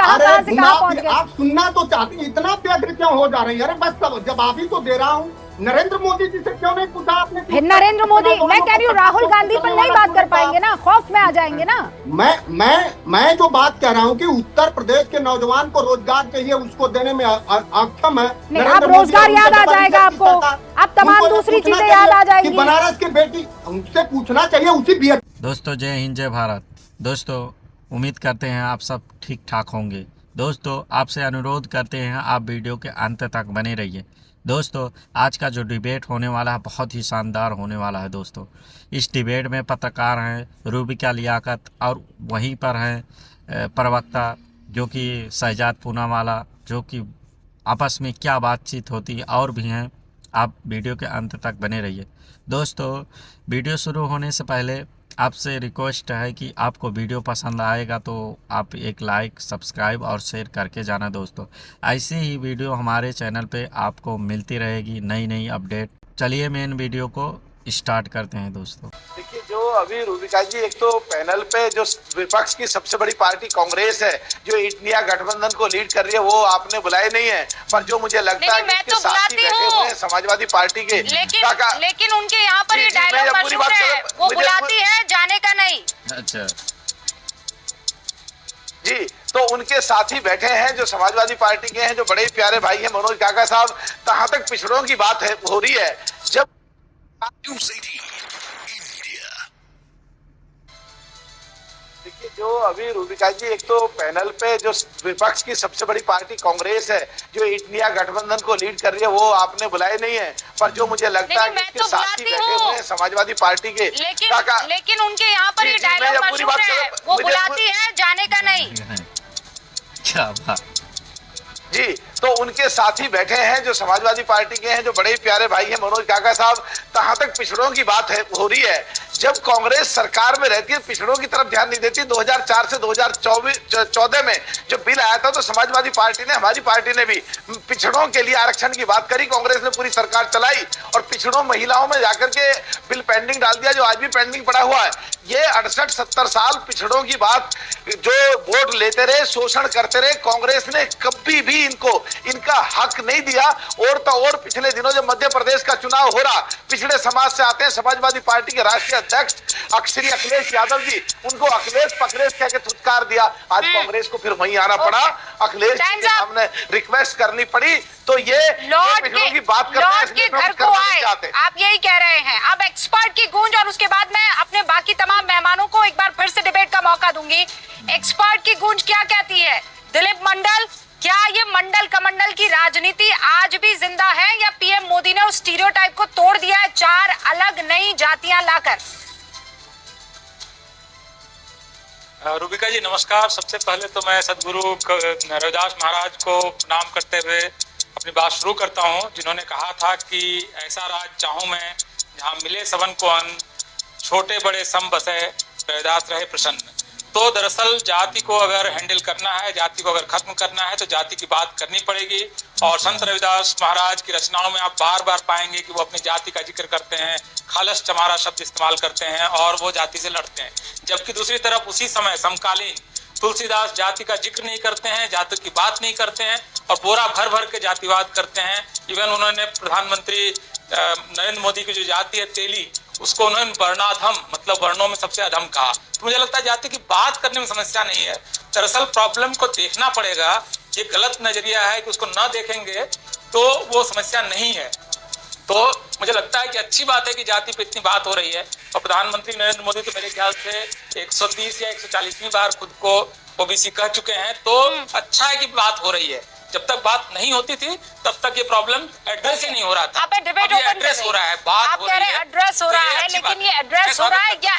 कहां से कहां पहुंच गए। आप सुनना तो चाहती, इतना व्यग्र क्यों हो जा रही है? अरे बस जवाब ही तो दे रहा हूँ। नरेंद्र मोदी जी से क्यों नहीं पूछा आपने? फिर नरेंद्र मोदी, मैं कह रही हूँ राहुल गांधी पर नहीं बात कर पाएंगे ना, खौफ में आ जाएंगे ना। मैं जो बात कह रहा हूँ कि उत्तर प्रदेश के नौजवान को रोजगार चाहिए, उसको देने में अक्षम है। नहीं, अब रोजगार याद आ जाएगा आपको, अब तमाम दूसरी चीजें याद आ जाएंगी। बनारस की बेटी, उनसे पूछना चाहिए उसी भी। दोस्तों जय हिंद जय भारत। दोस्तों उम्मीद करते हैं आप सब ठीक ठाक होंगे। दोस्तों आपसे अनुरोध करते हैं आप वीडियो के अंत तक बने रहिए। दोस्तों आज का जो डिबेट होने वाला है बहुत ही शानदार होने वाला है। दोस्तों इस डिबेट में पत्रकार हैं रूबिका लियाकत और वहीं पर हैं प्रवक्ता जो कि शहजाद पूनावाला, जो कि आपस में क्या बातचीत होती है और भी हैं। आप वीडियो के अंत तक बने रहिए। दोस्तों वीडियो शुरू होने से पहले आपसे रिक्वेस्ट है कि आपको वीडियो पसंद आएगा तो आप एक लाइक, सब्सक्राइब और शेयर करके जाना। दोस्तों ऐसी ही वीडियो हमारे चैनल पे आपको मिलती रहेगी, नई नई अपडेट। चलिए मेन वीडियो को स्टार्ट करते हैं। दोस्तों देखिए, जो अभी रूबिका जी एक तो पैनल पे जो विपक्ष की सबसे बड़ी पार्टी कांग्रेस है जो इंडिया गठबंधन को लीड कर रही है, वो आपने बुलाए नहीं है। पर जो मुझे लगता है कि तो साथी बैठे हुए हैं समाजवादी पार्टी के, लेकिन उनके यहाँ पर ये डायलॉग मशहूर है, वो बुलाती है जाने का नहीं। अच्छा जी, तो उनके साथी बैठे हैं जो समाजवादी पार्टी के हैं, जो बड़े प्यारे भाई हैं मनोज काका साहब। कहां तक पिछड़ों की बात है हो रही है। जब देखिए, जो अभी रूबिका जी एक तो पैनल पे जो विपक्ष की सबसे बड़ी पार्टी कांग्रेस है जो इंडिया गठबंधन को लीड कर रही है, वो आपने बुलाए नहीं है। पर जो मुझे लगता है कि साथी बैठे हुए हैं समाजवादी पार्टी के, लेकिन उनके यहाँ पर ये डायलॉग मशहूर है, वो बुलाती है जाने का नहीं। क्या बात। जी, तो उनके साथी बैठे हैं जो समाजवादी पार्टी के हैं, जो बड़े प्यारे भाई हैं मनोज काका साहब। कहां तक पिछड़ों की बात है हो रही है। जब कांग्रेस सरकार में रहती है पिछड़ों की तरफ ध्यान नहीं देती। 2004 से 2014 में जो बिल आया था तो समाजवादी पार्टी ने, हमारी पार्टी ने भी पिछड़ों के लिए आरक्षण की बात करी। कांग्रेस ने पूरी सरकार चलाई और पिछड़ों महिलाओं में जाकर के बिल पेंडिंग डाल दिया, जो आज भी पेंडिंग पड़ा हुआ है। ये 68-70 साल पिछड़ों की बात जो वोट लेते रहे, शोषण करते रहे, कांग्रेस ने कभी भी इनका हक नहीं दिया। और तो और पिछले दिनों जब मध्य प्रदेश का चुनाव हो रहा, पिछड़े समाज से आते हैं समाजवादी पार्टी के राष्ट्रीय अध्यक्ष श्री अखिलेश यादव जी, उनको अखिलेश पखलेश कह के फुटकार दिया। आज कांग्रेस को फिर वहीं आना पड़ा, अखिलेश जी के सामने रिक्वेस्ट करनी पड़ी। तो ये पिछड़ों की बात करते हैं, घर को आए, आप यही कह रहे हैं। अब एक्सपर्ट की गूंज और उसके बाद मैं अपने बाकी तमाम मेहमानों को एक बार फिर से डिबेट का मौका दूंगी। एक्सपर्ट की गूंज क्या कहती है? दिलीप मंडल, क्या ये मंडल कमंडल की राजनीति आज भी जिंदा है या पीएम मोदी ने उस स्टीरियोटाइप को तोड़ दिया है 4 अलग नई जातियां लाकर? रूबिका जी नमस्कार। सबसे पहले तो मैं सदगुरु रविदास महाराज को प्रणाम करते हुए अपनी बात शुरू करता हूं, जिन्होंने कहा था कि ऐसा राज चाहूं मैं जहां मिले सबन को अन्न, छोटे बड़े सम बसे, रविदास रहे प्रसन्न। तो दरअसल जाति को अगर हैंडल करना है, जाति को अगर खत्म करना है तो जाति की बात करनी पड़ेगी। और संत रविदास महाराज की रचनाओं में आप बार बार पाएंगे कि वो अपनी जाति का जिक्र करते हैं, खालस चमारा शब्द इस्तेमाल करते हैं और वो जाति से लड़ते हैं। जबकि दूसरी तरफ उसी समय समकालीन तुलसीदास जाति का जिक्र नहीं करते हैं, जाति की बात नहीं करते हैं और बोरा भर भर के जातिवाद करते हैं। इवन उन्होंने प्रधानमंत्री नरेंद्र मोदी की जो जाति है तेली, उसको उन्होंने वर्णाधम मतलब वर्णों में सबसे अधम कहा। तो मुझे लगता है जाति की बात करने में समस्या नहीं है, दरअसल प्रॉब्लम को देखना पड़ेगा। ये गलत नजरिया है कि उसको ना देखेंगे तो वो समस्या नहीं है। तो मुझे लगता है कि अच्छी बात है कि जाति पे इतनी बात हो रही है और प्रधानमंत्री नरेंद्र मोदी तो मेरे ख्याल से 130 या 140वीं बार खुद को ओबीसी कह चुके हैं। तो अच्छा है कि बात हो रही है। जब तक बात नहीं होती थी तब तक ये प्रॉब्लम एड्रेस ही नहीं हो रहा था। आप डिबेट एड्रेस हो रहा है, बात आप कह रहे हैं एड्रेस हो रहा है, लेकिन ये एड्रेस हो रहा है या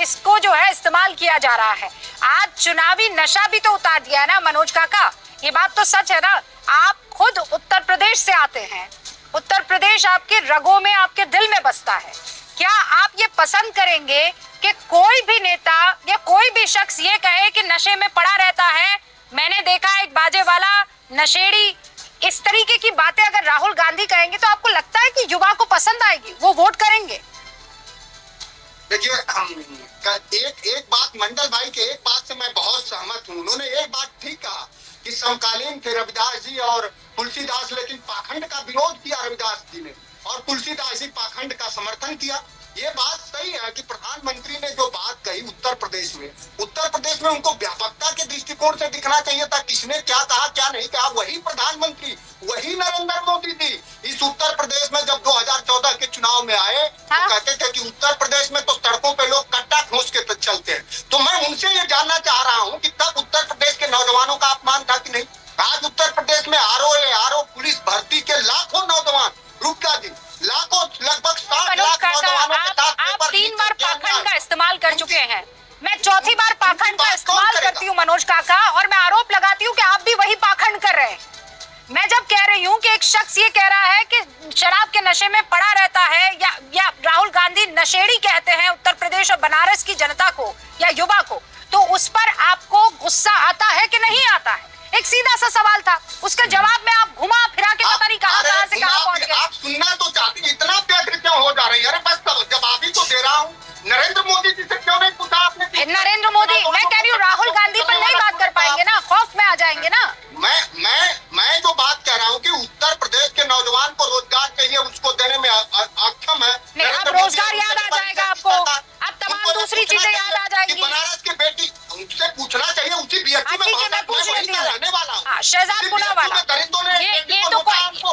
इसको जो है इस्तेमाल किया जा रहा है? आज चुनावी नशा भी तो उतार दिया है ना मनोज काका, ये बात तो सच है ना। आप खुद उत्तर प्रदेश से आते हैं, उत्तर प्रदेश आपके रगों में, आपके दिल में बसता है। क्या आप ये पसंद करेंगे कि कोई भी नेता या कोई भी शख्स ये कहे कि नशे में पड़ा रहता है? मैंने देखा एक बाजे वाला, नशेड़ी, इस तरीके की बातें अगर राहुल गांधी कहेंगे तो आपको लगता है कि युवा को पसंद आएगी, वो वोट करेंगे? देखिए एक बात मंडल भाई के एक बात से मैं बहुत सहमत हूँ। उन्होंने एक बात ठीक कहा समकालीन थे रविदास जी और तुलसीदास, लेकिन पाखंड का विरोध किया रविदास जी ने और तुलसीदास जी पाखंड का समर्थन किया। ये बात सही है कि प्रधानमंत्री ने जो बात कही उत्तर प्रदेश में उनको व्यापकता के दृष्टिकोण से दिखना चाहिए था, किसने क्या कहा क्या नहीं कहा। वही प्रधानमंत्री, वही नरेंद्र मोदी थी इस उत्तर प्रदेश में जब 2014 के चुनाव में आए तो कहते थे कि उत्तर प्रदेश में तो सड़कों पे लोग कट्टा ठोस के चलते हैं। तो मैं उनसे ये जानना चाह रहा हूँ कि तब उत्तर प्रदेश के नौजवानों का अपमान था कि नहीं? आज उत्तर प्रदेश में आरओ पुलिस भर्ती के लाखों नौजवान, रुका जी, लाखों, लगभग 60 लाख नौजवानों के साथ आप 3 बार पाखंड का इस्तेमाल कर चुके हैं, मैं चौथी बार पाखंड का इस्तेमाल करती हूँ मनोज काका, और मैं आरोप लगाती हूँ कि आप भी वही पाखंड कर रहे हैं। मैं जब कह रही हूँ कि एक शख्स ये कह रहा है कि शराब के नशे में पड़ा रहता है, या राहुल गांधी नशेड़ी कहते हैं उत्तर प्रदेश और बनारस की जनता को या युवा को, तो उस पर आपको गुस्सा आता है कि नहीं आता है? एक सीधा सा सवाल था, उसके जवाब में आप घुमा फिरा के पता नहीं कहां से कहां पहुंच गए। आप सुनना तो चाहती, इतना व्यग्र क्यों हो जा रही है? अरे बस जवाब ही तो दे रहा हूँ। नरेंद्र मोदी जी से क्यों नहीं पूछा आपने? नरेंद्र मोदी, मैं कह रही हूँ राहुल गांधी पर नहीं बात कर पाएंगे ना, खौफ में आ जाएंगे ना। मैं जो बात कह रहा हूँ कि उत्तर प्रदेश के नौजवान को रोजगार चाहिए, उसको देने में अक्षम है। नहीं, अब रोजगार याद आ जाएगा आपको, अब तमाम दूसरी चीजें याद आ जाएंगी। बनारस की बेटी, उनसे पूछना चाहिए, उसी बीएचयू में ठीक है, मैं पूछ लेती हूँ। रहने वाला हूँ, शहजाद पुनावाला, ये तो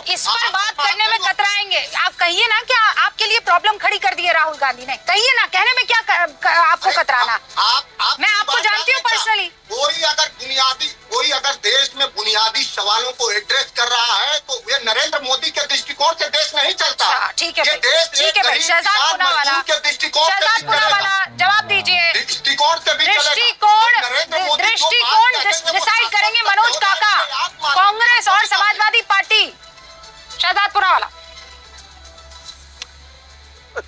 इस पर बात करने में कतराएंगे। आप कहिए ना कि आपके लिए प्रॉब्लम खड़ी कर दी है राहुल गांधी ने, कहिए ना, कहने में क्या आपको कतराना? मैं आपको जानती हूँ पर्सनली। कोई अगर देश में बुनियादी सवालों को एड्रेस कर रहा है तो ये नरेंद्र मोदी के दृष्टिकोण से देश नहीं चलता। ठीक है भाई, शहजाद पुनावाला, जवाब दीजिए। दृष्टिकोण से भी दृष्टिकोण डिसाइड करेंगे मनोज काका, कांग्रेस और समाजवादी पार्टी। शहजाद पुनावाला,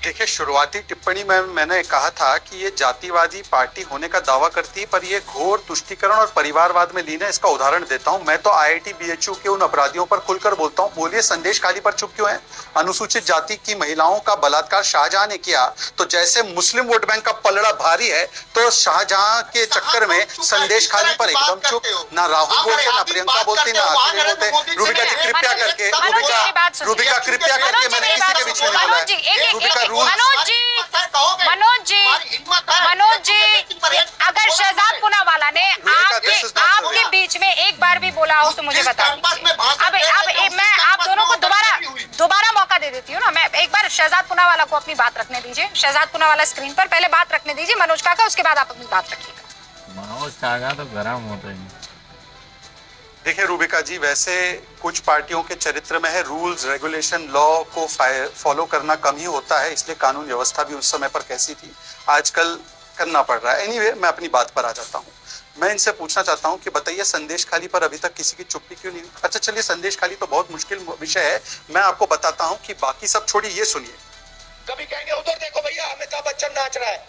देखिए, शुरुआती टिप्पणी में मैंने कहा था कि ये जातिवादी पार्टी होने का दावा करती है, पर ये घोर तुष्टीकरण और परिवारवाद में लीन है। इसका उदाहरण देता हूं। मैं तो आईआईटी बीएचयू के उन अपराधियों पर खुलकर बोलता हूं। बोलिए, संदेश खाली पर चुप क्यों है? अनुसूचित जाति की महिलाओं का बलात्कार शाहजहां ने किया, तो जैसे मुस्लिम वोट बैंक का पलड़ा भारी है, तो शाहजहां के चक्कर में संदेश खाली पर एकदम चुप। ना राहुल बोलते, ना प्रियंका बोलती, ना अखिलेश बोलते। रूबिका जी कृपया करके, रूबिका कृपया करके, मैंने किसी के बीच में नहीं बोला है। रूबिका मनोज जी, अगर शहजाद पुनावाला ने आपके बीच में एक बार भी बोला हो तो मुझे बता दीजिए। अब मैं आप दोनों को दोबारा मौका दे देती हूँ ना। मैं एक बार शहजाद पुनावाला को अपनी बात रखने दीजिए। शहजाद पुनावाला स्क्रीन पर पहले बात रखने दीजिए मनोज काका, उसके बाद आप अपनी बात रखिएगा। मनोज काका तो गरम होते हैं। देखिए रूबिका जी, वैसे कुछ पार्टियों के चरित्र में है रूल्स रेगुलेशन लॉ को फॉलो करना कम ही होता है, इसलिए कानून व्यवस्था भी उस समय पर कैसी थी आजकल करना पड़ रहा है। एनीवे, मैं अपनी बात पर आ जाता हूँ। मैं इनसे पूछना चाहता हूँ कि बताइए, संदेश खाली पर अभी तक किसी की चुप्पी क्यों नहीं? अच्छा चलिए, संदेश खाली तो बहुत मुश्किल विषय है, मैं आपको बताता हूँ कि बाकी सब छोड़िए, ये सुनिए। कभी कहेंगे उधर देखो भैया अमिताभ बच्चन नाच रहा है,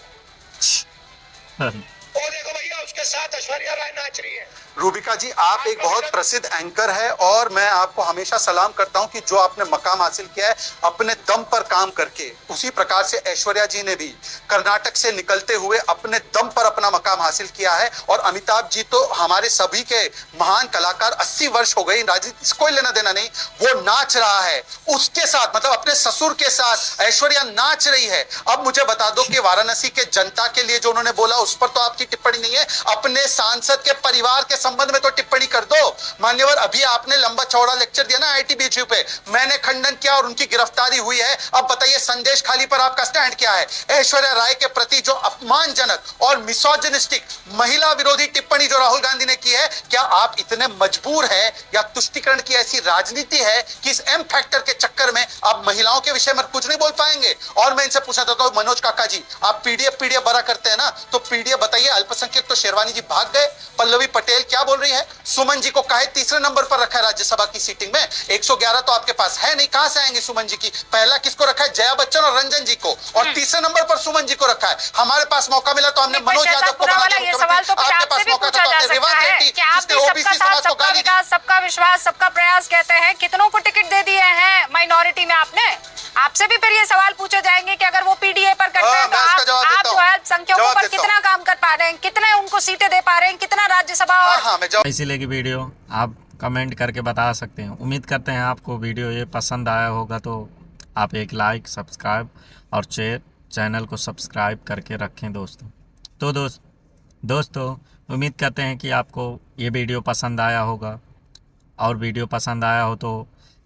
और देखो भैया उसके साथ ऐश्वर्या राय नाच रही है। रूबिका जी, आप एक बहुत प्रसिद्ध एंकर है और मैं आपको हमेशा सलाम करता हूं कि जो आपने मकाम हासिल किया है अपने दम पर काम करके, उसी प्रकार से ऐश्वर्या जी ने भी कर्नाटक से निकलते हुए अपने दम पर अपना मकाम हासिल किया है। और अमिताभ जी तो हमारे सभी के महान कलाकार, 80 वर्ष हो गई, राजनीति से कोई लेना देना नहीं, वो नाच रहा है उसके साथ, मतलब अपने ससुर के साथ ऐश्वर्या नाच रही है। अब मुझे बता दो कि वाराणसी के जनता के लिए जो उन्होंने बोला उस पर तो आपकी टिप्पणी नहीं है, अपने सांसद के परिवार के संबंध में तो टिप्पणी कर दो। मान्यवर, अभी आपने लंबा चौड़ा लेक्चर दिया ना आईआईटी बीएचयू पे, मैंने खंडन किया और उनकी गिरफ्तारी हुई है। अब बताइए, संदेश खाली पर आपका स्टैंड क्या है? ऐश्वर्या राय के प्रति जो अपमानजनक और मिसोजिनिस्टिक महिला विरोधी टिप्पणी जो राहुल गांधी ने की है, क्या आप इतने मजबूर है या तुष्टीकरण की ऐसी राजनीति है कि इस एम फैक्टर के चक्कर में आप महिलाओं के विषय में कुछ नहीं बोल पाएंगे? और मैं इनसे पूछना चाहता हूं, मनोज काका जी, आप पीडीएफ बड़ा करते हैं ना, तो पीडीएफ बताइए, अल्पसंख्यक तो शेरवानी जी भाग गए, पल्लवी पटेल क्या बोल रही है? सुमन जी को काहे तीसरे नंबर पर रखा है राज्यसभा की सीटिंग में? 111 तो आपके पास है नहीं, कहां से आएंगे सुमन जी की? पहला किसको रखा है? जया बच्चन और रंजन जी को, और तीसरे नंबर पर सुमन जी को रखा है। हमारे पास मौका मिला तो हमने मनोज यादव को बना दिया मुख्यमंत्री, आपके पास मौका था तो आपने रेवा रेड्डी, जिसने ओबीसी समाज सबका गाली दी। विकास, सबका विश्वास, सबका प्रयास कहते हैं, कितनों को टिकट दे दिए हैं माइनॉरिटी में आपने? आपसे भी फिर ये सवाल पूछे जाएंगे कि अगर वो पीडीए पर करते हैं तो मैं इसका जवाब आप देता जो हूं। है अल्पसंख्यकों जवाब पर देता कितना काम कर पा रहे हैं, कितने उनको सीटें दे पा रहे हैं, कितना राज्यसभा और हाँ मैं जवाब कैसी लगी वीडियो आप कमेंट करके बता सकते हैं। उम्मीद करते हैं आपको वीडियो ये पसंद आया होगा, तो आप एक लाइक, सब्सक्राइब और चैनल को सब्सक्राइब करके रखें दोस्तों। तो दोस्तों उम्मीद करते हैं कि आपको ये वीडियो पसंद आया होगा, और वीडियो पसंद आया हो तो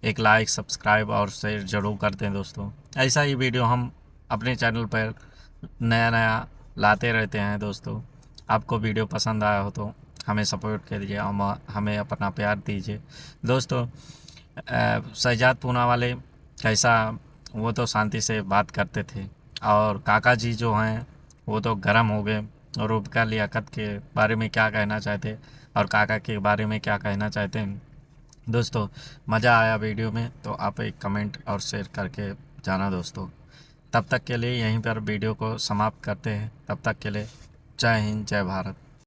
एक लाइक, सब्सक्राइब और शेयर ज़रूर कर दें दोस्तों। ऐसा ही वीडियो हम अपने चैनल पर नया लाते रहते हैं दोस्तों। आपको वीडियो पसंद आया हो तो हमें सपोर्ट कीजिए, हमें अपना प्यार दीजिए दोस्तों। शहजाद पूनावाला कैसा, वो तो शांति से बात करते थे, और काका जी जो हैं वो तो गर्म हो गए। और रूबिका लियाकत के बारे में क्या कहना चाहते और काका के बारे में क्या कहना चाहते हैं दोस्तों। मज़ा आया वीडियो में तो आप एक कमेंट और शेयर करके जाना दोस्तों। तब तक के लिए यहीं पर वीडियो को समाप्त करते हैं। तब तक के लिए जय हिंद, जय भारत।